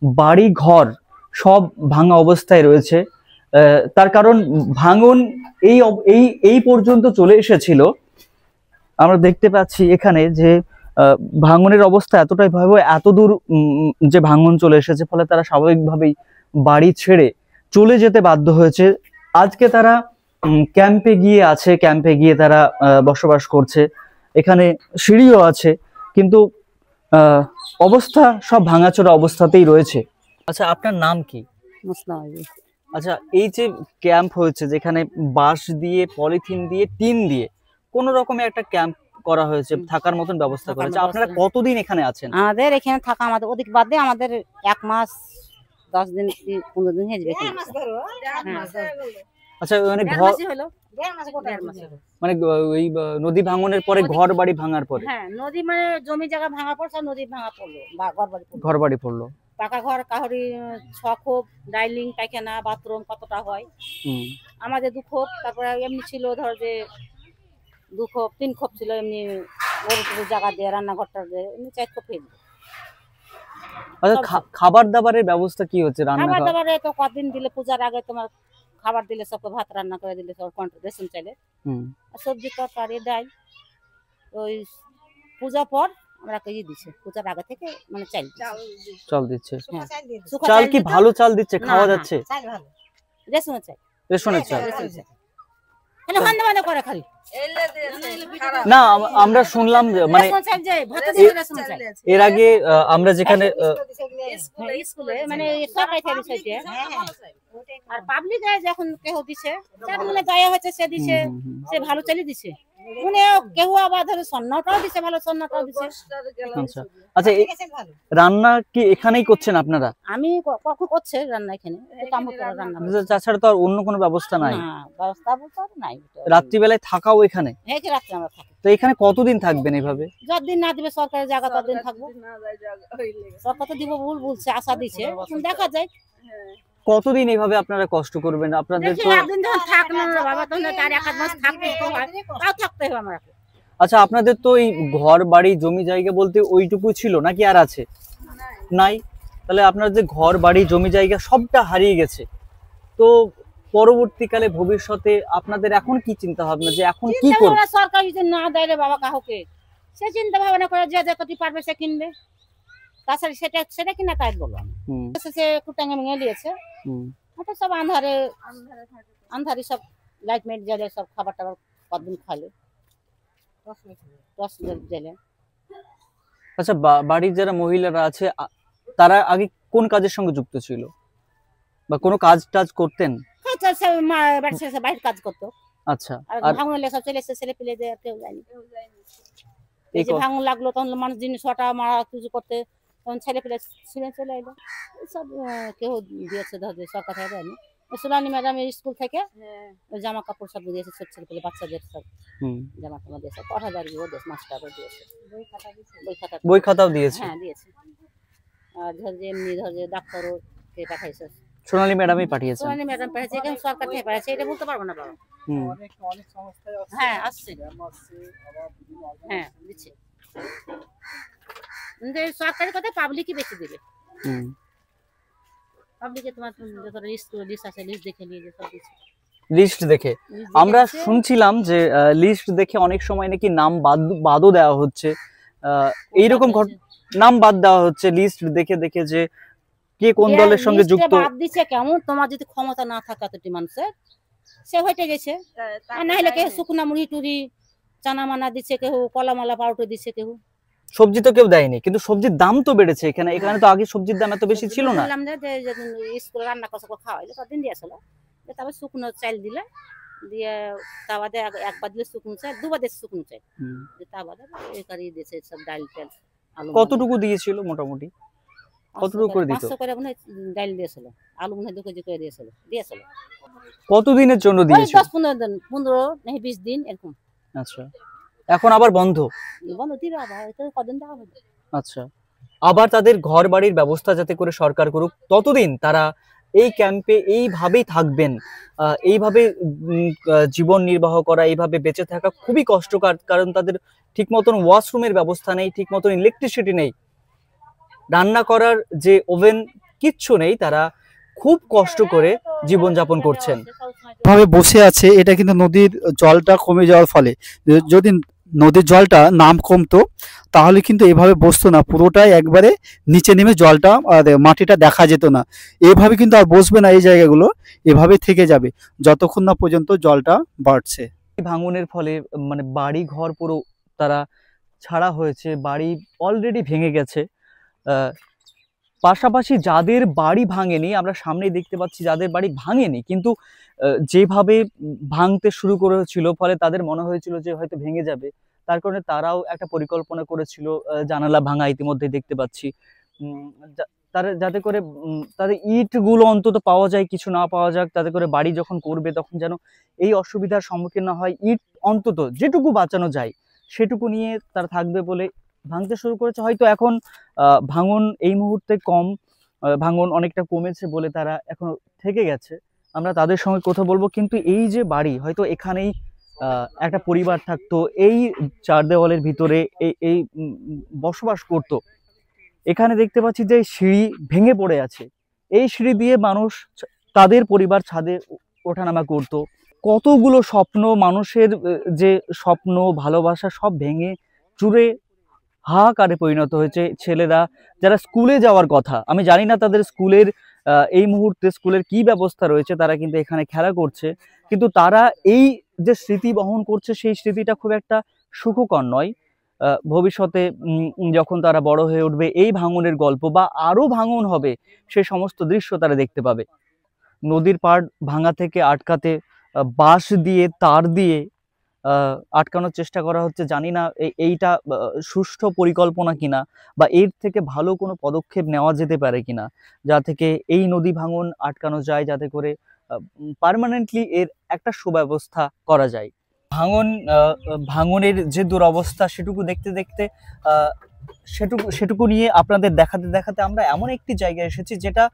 বাড়ি ঘর সব ভাঙা অবস্থায় রয়েছে, তার কারণ ভাঙন এই পর্যন্ত চলে এসেছিল। আমরা দেখতে পাচ্ছি এখানে যে ভাঙনের অবস্থা এতটাই ভয়াবহ, এত দূর যে ভাঙন চলে এসেছে, ফলে তারা স্বাভাবিকভাবেই বাড়ি ছেড়ে চলে যেতে বাধ্য হয়েছে। আজকে তারা ক্যাম্পে গিয়ে তারা বসবাস করছে। এখানে সিঁড়িও আছে, কিন্তু অবস্থা সব ভাঙাচোরা অবস্থাতেই রয়েছে। আচ্ছা, আপনার নাম কি? আচ্ছা, এই যে ক্যাম্প হয়েছে, যেখানে বাঁশ দিয়ে, পলিথিন দিয়ে, টিন দিয়ে কোন রকমে একটা ক্যাম্প করা হয়েছে, থাকার মতন ব্যবস্থা করেছে, আপনারা কতদিন এখানে আছেন? আমাদের এখানে থাকা, আমাদের ওদিক বাদ দিয়ে আমাদের 1 মাস 10 দিন 15 দিন হয়ে যাবে। আচ্ছা, মানে ওই নদী ভাঙনের পরে ঘর বাড়ি ভাঙার পরে? হ্যাঁ, নদী মানে জমি জায়গা ভাঙা পড়ছে, নদী ভাঙা পড়লো, ঘর বাড়ি পড়লো। পাকা ঘর কাহরি 6 খোপ, ডাইনিং পায়খানা বাথরুম কতটা হয়, আমাদের 2 খোপ। তারপরে এমনি ছিল ধর যে 2 খোপ 3 খোপ ছিল, এমনি জায়গা দিয়ে রান্নাঘরটা দিয়ে এমনি 4 খোপ হয়ে। আচ্ছা, খাবার দাবারের ব্যবস্থা কি হচ্ছে? খাবার দাবারে তো কদিন দিলে, পূজার আগে তোমার খাবার দিলে, সবকে ভাত রান্না করে দিলে, সব রেশন চাইলে সবজি তরকারি দেয়। ওই পূজা পর আমরা কেজি দিচ্ছে, পূজার আগে থেকে মানে চাল দিচ্ছে। চাল কি ভালো চাল দিচ্ছে, খাওয়া যাচ্ছে? রেশনের চাল। খালি হন্দে মানে করে খালি না আমরা শুনলাম যে মানে রেশন চাল যে ভাত দিয়ে রেশন চাল এর আগে আমরা যেখানে স্কুলে মানে সরকারি থেকে দিছে আর পাবলিক যখন কেউ দিছে তার মানে দয়া হচ্ছে সে দিছে সে ভালো চালিয়ে দিছে মানে কেউ আবার ধরে সন্ন্যটাও দিছে ভালো সন্ন্যটাও দিছে। আচ্ছা আচ্ছা রান্না কি এখানেই করছেন আপনারা? আমি কখন করছে রান্না এখানে কামড় রান্না তাছাড়া তো আর অন্য কোনো ব্যবস্থা নাই? না ব্যবস্থা বলতে আর নাই। রাত্রিবেলায় থাকাও এখানে? হ্যাঁ কি রাত্রে আমরা থাকি। তো এখানে কতদিন থাকবেন এইভাবে? যতদিন না দিবে সরকারের জায়গা ততদিন থাকবো। সরকার তো দিব বলছে আশা দিছে দেখা যায়। কতদিন এইভাবে আপনারা কষ্ট করবেন? আপনাদের তো একদিন যখন থাক না বাবা তখন তার এক মাস থাকতে তাও থাকতে হবে আমরা। আচ্ছা আপনাদের তো এই ঘর বাড়ি জমি জায়গা বলতে ওইটুকু ছিল নাকি আর আছে? নাই। তাহলে আপনার যে ঘর বাড়ি জমি জায়গা সবটা হারিয়ে গেছে, তো পরবর্তীকালে ভবিষ্যতে আপনাদের এখন কি চিন্তা ভাবনা যে এখন কি করব? সরকার যদি না দেয় রে বাবা কাউকে, সে চিন্তা ভাবনা করে যে যতটি পারবে সে কিনবে। তাছাড়া সেটা কিনা তাই বলবো সে কুটাঙ্গে ভেঙে দিয়েছে। ওটা সব আন্ধারে সব লাইট মাইট জ্বালে সব খাবার টাবার কতদিন খালে জ্বালে। আচ্ছা বাড়ির যারা মহিলারা আছে তারা আগে কোন কাজের সঙ্গে যুক্ত ছিল বা কোনো কাজ টাজ করতেন? বাইরের কাজ করতো। আচ্ছা আর ভাঙন সব চলে এসছে ছেলে পেলে কেউ যায়নি। এই যে ভাঙন লাগলো তখন মানুষ জিনিস ওটা মারা কিছু করতে তখন ছেলে পেলে ছিঁড়ে চলে এলো সব কেউ দিয়েছে ধর সরকার থেকে দেয়নি। সুলানি ম্যাডাম স্কুল থেকে জামা কাপড় সব দিয়েছে ছোট ছেলে পেলে বাচ্চাদের সব জামা কাপড় দিয়েছে 8,000 দিয়েছে মাস্টারও দিয়েছে বই খাতাও দিয়েছে। হ্যাঁ দিয়েছে। আর ধর যে এমনি ধর যে ডাক্তারও কে পাঠাইছে সোনালী ম্যাডামই পাঠিয়েছে। সোনালী ম্যাডাম পাঠিয়েছে কেন সরকার থেকে পাঠিয়েছে এটা বলতে পারবো না বাবা। অনেক সংস্থায় আছে। হ্যাঁ আসছে হ্যাঁ দিচ্ছে সরকারি কথা পাবলিকই বেশি দিবে। পাবলিকে তোমার যত লিস্ট আছে লিস্ট দেখে নিয়ে যে সব দিচ্ছে লিস্ট দেখে। আমরা শুনছিলাম যে লিস্ট দেখে অনেক সময় নাকি নাম বাদও দেওয়া হচ্ছে, এইরকম নাম বাদ দেওয়া হচ্ছে লিস্ট দেখে দেখে যে কে কোন দলের সঙ্গে যুক্ত। বাদ দিছে কেমন তোমার যদি ক্ষমতা না থাকে এতটি মানুষের সে হইতে গেছে। আর না হলে কেউ শুকনা মুড়ি টুড়ি চানা মানা দিচ্ছে, কেউ কলামালা পাউডার দিচ্ছে, কেউ সবজি তো কেউ দেয়নি, কিন্তু সবজির দাম তো বেড়েছে এখানে। এখানে তো আগে সবজির দাম এত বেশি ছিল না। বললাম যে স্কুলে রান্না কষা করে খাওয়াইলে কতদিন দিয়েছিল, তারপর শুকনো চাল দিলে দিয়ে তা বাদে একবার দিলে শুকনো চাল, দুবার দিয়েছে শুকনো চাল, তা বাদে এই দিয়েছে সব ডাল টাল আলু। কতটুকু দিয়েছিল মোটামুটি? কতটুকু করে দিত? 500 করে মনে হয় ডাল দিয়েছিল, আলু মনে হয় 2 কেজি করে দিয়েছিল। কতদিনের জন্য দিয়েছিল? 10-15 দিন, 15 নাকি 20 দিন এরকম। আচ্ছা এখন আবার বন্ধ দিবে আবার, এটা কদিন দেওয়া হবে। আচ্ছা আবার তাদের ঘর বাড়ির ব্যবস্থা যাতে করে সরকার করুক, ততদিন তারা এই ক্যাম্পে এইভাবেই থাকবেন। এইভাবে জীবন নির্বাহ করা, এইভাবে বেঁচে থাকা খুবই কষ্টকর, কারণ তাদের ঠিক মতন ওয়াশরুমের ব্যবস্থা নেই, ঠিক মতন ইলেকট্রিসিটি নেই, রান্না করার যে ওভেন কিচ্ছু নেই। তারা খুব কষ্ট করে জীবনযাপন করছেন। ভাবে বসে আছে, এটা কিন্তু নদীর জলটা কমে যাওয়ার ফলে। যদি নদীর জলটা নাম কমতো তাহলে কিন্তু এভাবে বসতো না, পুরোটাই একবারে নিচে নেমে জলটা মাটিটা দেখা যেত না। এভাবে কিন্তু আর বসবে না, এই জায়গাগুলো এভাবে থেকে যাবে যতক্ষণ না পর্যন্ত জলটা বাড়ছে। ভাঙনের ফলে মানে বাড়ি ঘর পুরো তারা ছাড়া হয়েছে, বাড়ি অলরেডি ভেঙে গেছে। পাশাপাশি যাদের বাড়ি ভাঙেনি, আমরা সামনেই দেখতে পাচ্ছি যাদের বাড়ি ভাঙেনি, কিন্তু যেভাবে ভাঙতে শুরু করেছিল ফলে তাদের মনে হয়েছিল যে হয়তো ভেঙে যাবে, তার কারণে তারাও একটা পরিকল্পনা করেছিল জানালা ভাঙা। ইতিমধ্যে দেখতে পাচ্ছি তারা যাতে করে তাদের ইটগুলো অন্তত পাওয়া যায়, কিছু না পাওয়া যাক, তাতে করে বাড়ি যখন করবে তখন যেন এই অসুবিধার সম্মুখীন না হয়। ইট অন্তত যেটুকু বাঁচানো যায় সেটুকু নিয়ে তারা থাকবে বলে ভাঙতে শুরু করেছে। হয়তো এখন ভাঙন এই মুহূর্তে কম, ভাঙন অনেকটা কমেছে বলে তারা এখনো থেকে গেছে। আমরা তাদের সঙ্গে কথা বলবো। কিন্তু এই যে বাড়ি, হয়তো এখানেই একটা পরিবার থাকতো, এই 4 দেওয়ালের ভিতরে এই বসবাস করত। এখানে দেখতে পাচ্ছি যে সিঁড়ি ভেঙে পড়ে আছে, এই সিঁড়ি দিয়ে মানুষ তাদের পরিবার ছাদে ওঠানামা করত। কতগুলো স্বপ্ন, মানুষের যে স্বপ্ন ভালোবাসা সব ভেঙে চুরে হাহাকারে পরিণত হয়েছে। ছেলেরা যারা স্কুলে যাওয়ার কথা, আমি জানি না তাদের স্কুলের এই মুহূর্তে স্কুলের কি ব্যবস্থা রয়েছে, তারা কিন্তু এখানে খেলা করছে, কিন্তু তারা এই যে স্মৃতি বহন করছে সেই স্মৃতিটা খুব একটা সুখকর নয়। ভবিষ্যতে যখন তারা বড় হয়ে উঠবে এই ভাঙনের গল্প বা আরো ভাঙন হবে সেই সমস্ত দৃশ্য তারা দেখতে পাবে। নদীর পাড় ভাঙা থেকে আটকাতে বাঁশ দিয়ে তার দিয়ে আটকানোর চেষ্টা করা হচ্ছে। জানি না এইটা সুষ্ঠু পরিকল্পনা কিনা বা এর থেকে ভালো কোনো পদক্ষেপ নেওয়া যেতে পারে কিনা, যা থেকে এই নদী ভাঙন আটকানো যায়, যাতে করে পার্মানেন্টলি এর একটা সুব্যবস্থা করা যায়। ভাঙনের যে দুরবস্থা সেটুকু দেখতে দেখতে সেটুকু নিয়ে আপনাদের দেখাতে দেখাতে আমরা এমন একটি জায়গায় এসেছি যেটা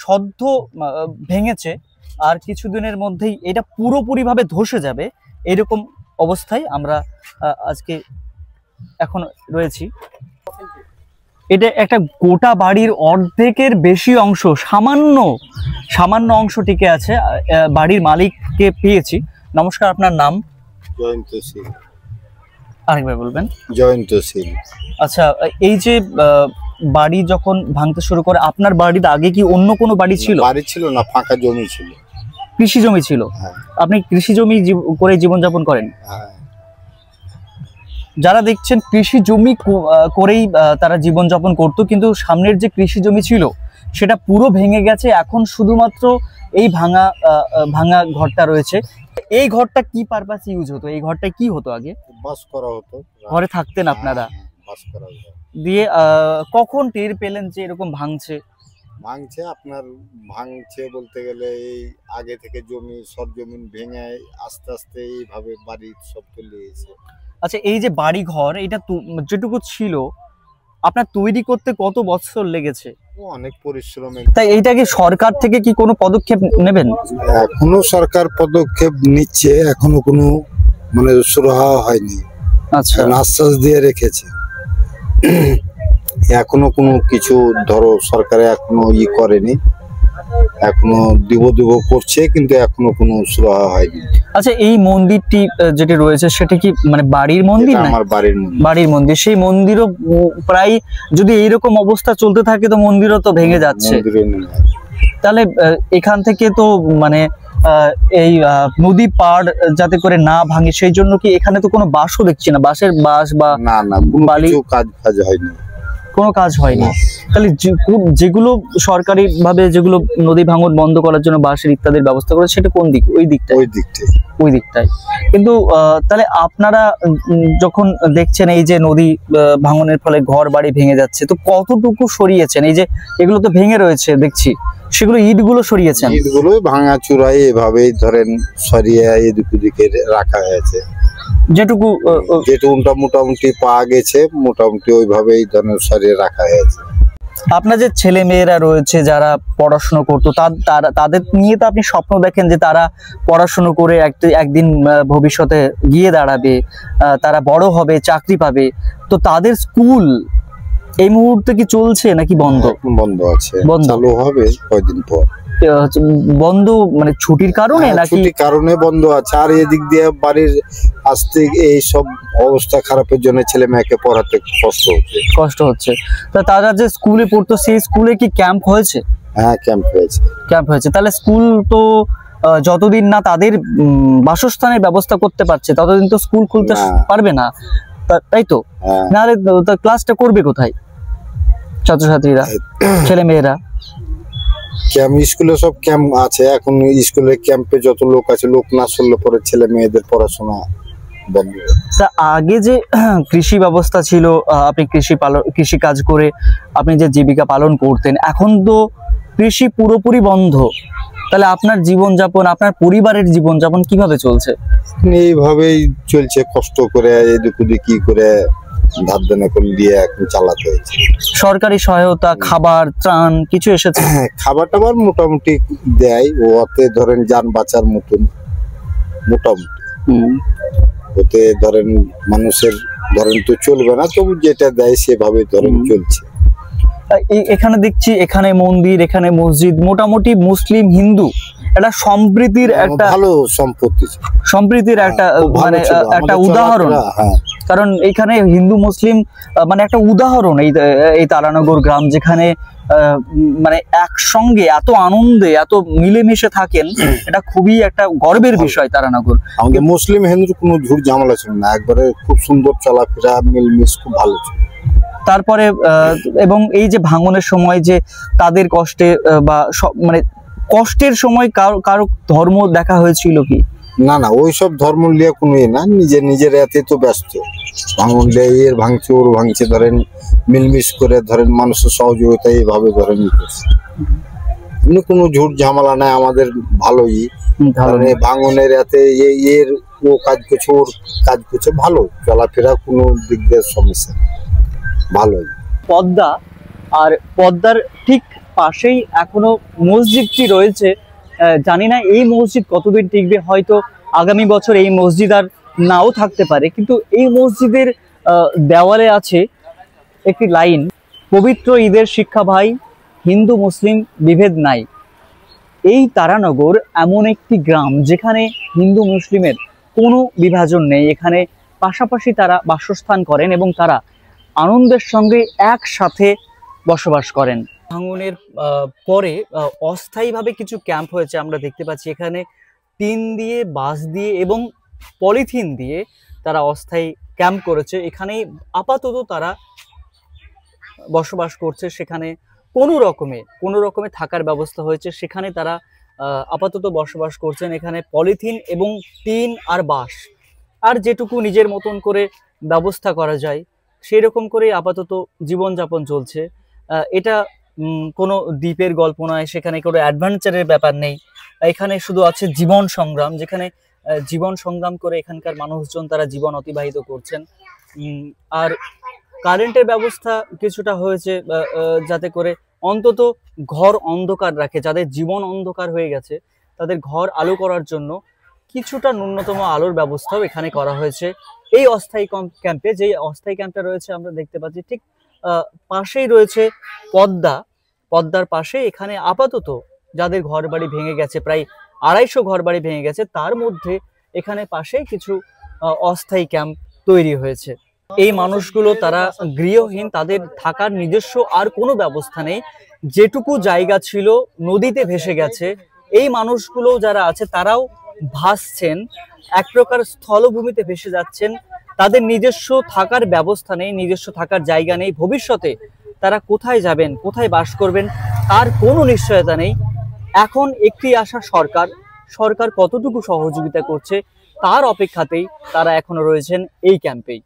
সদ্য ভেঙেছে, আর কিছুদিনের মধ্যেই এটা পুরোপুরিভাবে ধসে যাবে এরকম অবস্থায় আমরা আজকে এখন রয়েছি। এটা একটা গোটা বাড়ির অর্ধেকের বেশি অংশ, সামান্য অংশ টিকে আছে। বাড়ির মালিককে পেয়েছি। নমস্কার, আপনার নাম? জয়ন্ত সিং। আরেকবার বলবেন? জয়ন্ত সিং। আচ্ছা, এই যে বাড়ি যখন ভাঙতে শুরু করে, আপনার বাড়ির আগে কি অন্য কোনো বাড়ি ছিল? বাড়ি ছিল না, ফাঁকা জমি ছিল, কৃষি জমি ছিল। আপনি কৃষি জমি করে জীবনযাপন করেন? যারা দেখছেন কৃষি জমি করেই তারা জীবনযাপন করতো, কিন্তু সামনের যে কৃষি জমি ছিল সেটা পুরো ভেঙে গেছে। এখন শুধুমাত্র এই ভাঙা ঘরটা রয়েছে। এই ঘরটা কি পারপাস ইউজ হতো? এই ঘরটা কি হতো আগে? বাস করা হতো। ঘরে থাকতেন আপনারা? বাস করা হতো। দিয়ে কখন টের পেলেন যে এরকম ভাঙছে? আপনার ভাঙছে বলতে গেলে এই আগে থেকে জমি সরজমিন ভেঙে আস্তে আস্তে এইভাবে বাড়ি সব চলে এসেছে। আচ্ছা, এই যে বাড়ি ঘর এটা যেটুকু ছিল আপনার তৈরি করতে কত বছর লেগেছে? অনেক পরিশ্রম। তাই এইটাকে সরকার থেকে কি কোনো পদক্ষেপ নেবেন? এখনো সরকার পদক্ষেপ নিচ্ছে, এখনো কোনো মানে সুরাহা হয়নি। আচ্ছা, আশ্বাস দিয়ে রেখেছে, এখনো কোনো কিছু ধরো সরকারে এখনো করেনি, এখনো দিব করছে, কিন্তু এখনো কোনো সুরাহা হয়নি। আচ্ছা, এই মন্দিরটি যেটি রয়েছে সেটা কি মানে বাড়ির মন্দির? আমার বাড়ির মন্দির। সেই মন্দিরও প্রায় যদি এইরকম অবস্থা চলতে থাকে তো মন্দিরও তো ভেঙে যাচ্ছে। তাহলে এখান থেকে তো মানে এই নদী পাড় যাতে করে না ভাঙে সেই জন্য কি এখানে তো কোনো বাসও দেখছি না, বাঁশের বাস বা বালি কাজ হয়নি, কোনো কাজ হয়নি। তাহলে যেগুলো সরকারি ভাবে যেগুলো নদী ভাঙন বন্ধ করার জন্য বাঁশের ইত্যাদির ব্যবস্থা করে সেটা কোন দিকে? ওই দিকটাই। কিন্তু তাহলে আপনারা যখন দেখছেন এই যে নদী ভাঙনের ফলে ঘর বাড়ি ভেঙে যাচ্ছে, তো কতটুকু সরিয়েছেন? এই যে এগুলো তো ভেঙে রয়েছে দেখছি, সেগুলো ইটগুলো সরিয়েছেন? ইটগুলো ভাঙা চূড়ায় এভাবেই ধরেন সরিয়ে এদিকে রাখা হয়েছে। যেটুকু মোটামুটি পাওয়া গেছে, মোটামুটি ওইভাবেই ধরেন সরিয়ে রাখা হয়েছে। আপনার যে ছেলে মেয়েরা রয়েছে যারা পড়াশোনা করতো, তাদের নিয়ে তো আপনি স্বপ্ন দেখেন যে তারা পড়াশোনা করে একদিন ভবিষ্যতে গিয়ে দাঁড়াবে, তারা বড় হবে, চাকরি পাবে। তো তাদের স্কুল এই মুহূর্তে কি চলছে নাকি বন্ধ? বন্ধ আছে, চালু হবে কয়েকদিন পর। বন্ধ মানে ছুটির কারণে নাকি? ছুটির কারণে বন্ধ আছে। আর এদিক দিয়ে বাড়ির আসতে এই সব অবস্থা খারাপের জন্য ছেলে মেয়েকে পড়াতে কষ্ট হচ্ছে। তা তারা যে স্কুলে পড়তো সেই স্কুলে কি ক্যাম্প হয়েছে? হ্যাঁ, ক্যাম্প হয়েছে। তাহলে স্কুল তো যতদিন না তাদের বাসস্থানের ব্যবস্থা করতে পারছে ততদিন তো স্কুল খুলতে পারবে না, তাই তো? নাহলে ক্লাসটা করবে কোথায় ছাত্রছাত্রীরা, ছেলে মেয়েরা? স্কুলে সব ক্যাম্প আছে, এখন স্কুলের ক্যাম্পে যত লোক আছে, লোক না চললে পরে ছেলে মেয়েদের পড়াশোনা বন্ধ। তা আগে যে কৃষি ব্যবস্থা ছিল, আপনি কৃষি কাজ করে আপনি যে জীবিকা পালন করতেন, এখন তো কৃষি পুরোপুরি বন্ধ। তাহলে আপনার জীবনযাপন, আপনার পরিবারের জীবনযাপন কিভাবে চলছে? এইভাবেই চলছে, কষ্ট করে এদিক করে ধার দেনা করে দিয়ে এখন চালাতে হয়েছে। সরকারি সহায়তা, খাবার, ত্রাণ কিছু এসেছে? খাবার টাবার মোটামুটি দেয়, ওতে ধরেন যান বাঁচার মতন মোটামুটি। ওতে ধরেন মানুষের ধরেন তো চলবে না, তবু যেটা দেয় সেভাবে ধরেন চলছে। এখানে দেখছি এখানে মন্দির, এখানে মসজিদ, মোটামুটি মুসলিম হিন্দু একটা সম্প্রীতির একটা ভালো সম্প্রীতির একটা মানে একটা উদাহরণ। কারণ এখানে হিন্দু মুসলিম মানে একটা উদাহরণ এই তারানগর গ্রাম, যেখানে মানে একসঙ্গে এত আনন্দে এত মিলেমিশে থাকেন, এটা খুবই একটা গর্বের বিষয় তারানগর। আমাদের মুসলিম হিন্দুর কোনো ঝুট ঝামেলা ছিল না, একবারে খুব সুন্দর চলাফেরা, মিলমিশ খুব ভালো ছিল। তারপরে এবং এই যে ভাঙনের সময় যে তাদের কষ্টে বা মানে কষ্টের সময় কারো ধর্ম দেখা হয়েছিল কি? না না, ওইসব ধর্ম নিয়ে কোনো না, নিজের এতে তো ব্যস্ত। ভাঙন এর ভাঙছে ওর ভাঙছে, ধরেন মিলমিশ করে ধরেন মানুষের সহযোগিতা এইভাবে ধরেন এমনি কোনো ঝুট ঝামেলা নাই, আমাদের ভালোই। ভাঙনের এতে এর ও কাজ করছে ওর কাজ করছে, ভালো চলাফেরা, কোনো দিক দিয়ে সমস্যা ভালোই। পদ্মা, আর পদ্মার ঠিক পাশেই এখনো মসজিদটি রয়েছে। জানি না এই মসজিদ কতদিন টিকবে, হয়তো আগামী বছর এই মসজিদ আর নাও থাকতে পারে, কিন্তু এই মসজিদের দেওয়ালে আছে একটি লাইন, পবিত্র ঈদের শিক্ষা ভাই, হিন্দু মুসলিম বিভেদ নাই। এই তারানগর এমন একটি গ্রাম যেখানে হিন্দু মুসলিমের কোনো বিভাজন নেই, এখানে পাশাপাশি তারা বাসস্থান করেন এবং তারা আনন্দের সঙ্গে একসাথে বসবাস করেন। ভাঙনের পরে অস্থায়ীভাবে কিছু ক্যাম্প হয়েছে, আমরা দেখতে পাচ্ছি এখানে টিন দিয়ে, বাঁশ দিয়ে এবং পলিথিন দিয়ে তারা অস্থায়ী ক্যাম্প করেছে। এখানেই আপাতত তারা বসবাস করছে, সেখানে কোনো রকমে থাকার ব্যবস্থা হয়েছে, সেখানে তারা আপাতত বসবাস করছেন। এখানে পলিথিন এবং টিন আর বাঁশ আর যেটুকু নিজের মতন করে ব্যবস্থা করা যায় সেই রকম করে আপাতত জীবনযাপন চলছে। এটা কোনো দ্বীপের গল্প নয়, সেখানে কোনো অ্যাডভেঞ্চারের ব্যাপার নেই, এখানে শুধু আছে জীবন সংগ্রাম, যেখানে জীবন সংগ্রাম করে এখানকার মানুষজন তারা জীবন অতিবাহিত করছেন। আর কারেন্টের ব্যবস্থা কিছুটা হয়েছে যাতে করে অন্তত ঘর অন্ধকার রাখে, যাদের জীবন অন্ধকার হয়ে গেছে তাদের ঘর আলো করার জন্য কিছুটা ন্যূনতম আলোর ব্যবস্থাও এখানে করা হয়েছে এই অস্থায়ী ক্যাম্পে। যে অস্থায়ী ক্যাম্পটা রয়েছে আমরা দেখতে পাচ্ছি ঠিক পাশেই রয়েছে পদ্মার পাশে। এখানে আপাতত যাদের ঘর বাড়ি ভেঙে গেছে, প্রায় 250 ঘর বাড়ি ভেঙে গেছে, তার মধ্যে এখানে পাশে কিছু অস্থায়ী ক্যাম্প তৈরি হয়েছে। এই মানুষগুলো তারা গৃহহীন, তাদের থাকার নিজস্ব আর কোনো ব্যবস্থা নেই, যেটুকু জায়গা ছিল নদীতে ভেসে গেছে। এই মানুষগুলো যারা আছে তারাও ভাসছেন, এক প্রকার স্থলভূমিতে ভেসে যাচ্ছেন, তাদের নিজস্ব থাকার ব্যবস্থা নেই, নিজস্ব থাকার জায়গা নেই। ভবিষ্যতে তারা কোথায় যাবেন, কোথায় বাস করবেন তার কোনো নিশ্চয়তা নেই। এখন একটি আশা সরকার কতটুকু সহযোগিতা করছে তার অপেক্ষাতেই তারা এখনো রয়েছেন এই ক্যাম্পেই।